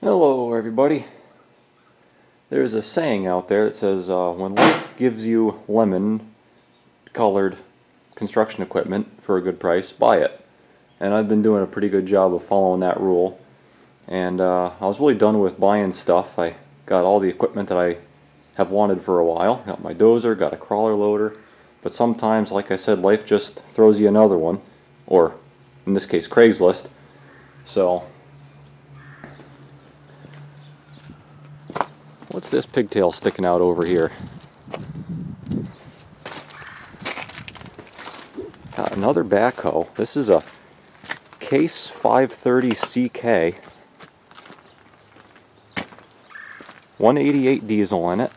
Hello everybody. There's a saying out there that says when life gives you lemon colored construction equipment for a good price, buy it. And I've been doing a pretty good job of following that rule, and I was really done with buying stuff. I got all the equipment that I have wanted for a while. Got my dozer, got a crawler loader, but sometimes, like I said, life just throws you another one, or in this case Craigslist. So what's this pigtail sticking out over here? Got another backhoe. This is a Case 530CK. 188 diesel in it.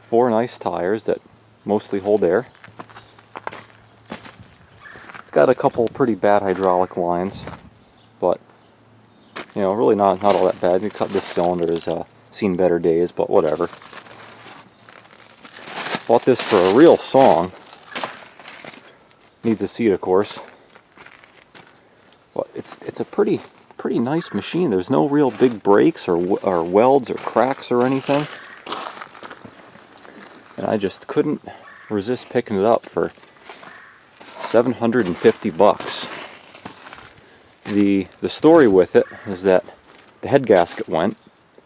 4 nice tires that mostly hold air. It's got a couple pretty bad hydraulic lines, but you know, really not all that bad. You cut this cylinder is seen better days, but whatever. Bought this for a real song. Needs a seat, of course. But it's a pretty nice machine. There's no real big breaks or welds or cracks or anything. And I just couldn't resist picking it up for $750. The story with it is that the head gasket went.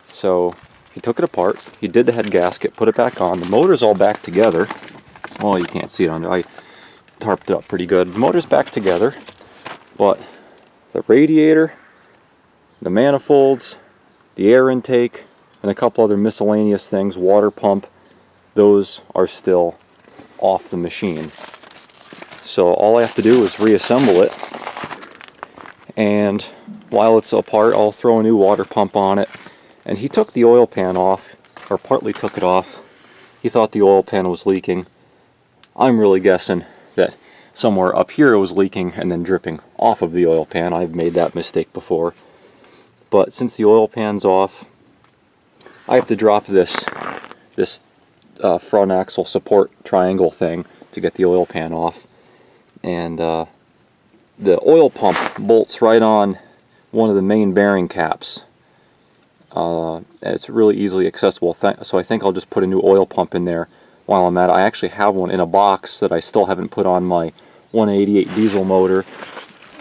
So he took it apart, he did the head gasket, put it back on. The motor's all back together. Well, you can't see it under. I tarped it up pretty good. The motor's back together, but the radiator, the manifolds, the air intake, and a couple other miscellaneous things, water pump, those are still off the machine. So all I have to do is reassemble it, and while it's apart, I'll throw a new water pump on it. And he took the oil pan off, or partly took it off. He thought the oil pan was leaking. I'm really guessing that somewhere up here it was leaking and then dripping off of the oil pan. I've made that mistake before. But since the oil pan's off, I have to drop this front axle support triangle thing to get the oil pan off. And the oil pump bolts right on one of the main bearing caps. It's really easily accessible, so I think I'll just put a new oil pump in there while I'm at it. I actually have one in a box that I still haven't put on my 188 diesel motor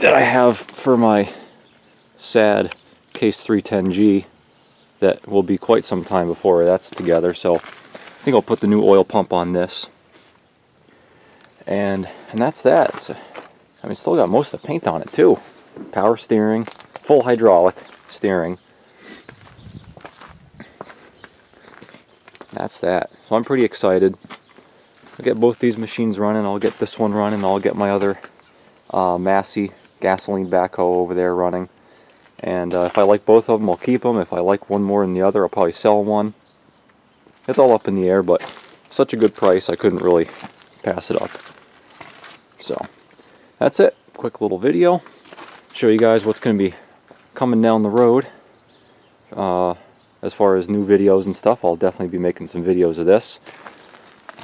that I have for my sad Case 310G that will be quite some time before that's together. So I think I'll put the new oil pump on this, and that's that. I mean, it's still got most of the paint on it too. Power steering, full hydraulic steering. That's that. So I'm pretty excited. I'll get both these machines running. I'll get this one running. I'll get my other Massey gasoline backhoe over there running. And if I like both of them, I'll keep them. If I like one more than the other, I'll probably sell one. It's all up in the air, but such a good price, I couldn't really pass it up. So that's it. Quick little video. Show you guys what's going to be coming down the road. As far as new videos and stuff, I'll definitely be making some videos of this.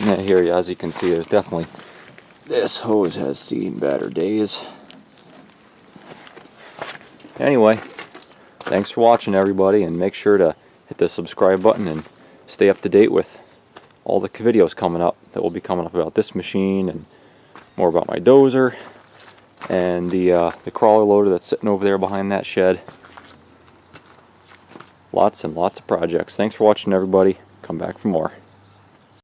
And here, as you can see, there's definitely, this hose has seen better days. Anyway, thanks for watching, everybody, and make sure to hit the subscribe button and stay up to date with all the videos coming up that will be coming up about this machine and more about my dozer and the crawler loader that's sitting over there behind that shed. Lots and lots of projects. Thanks for watching, everybody. Come back for more.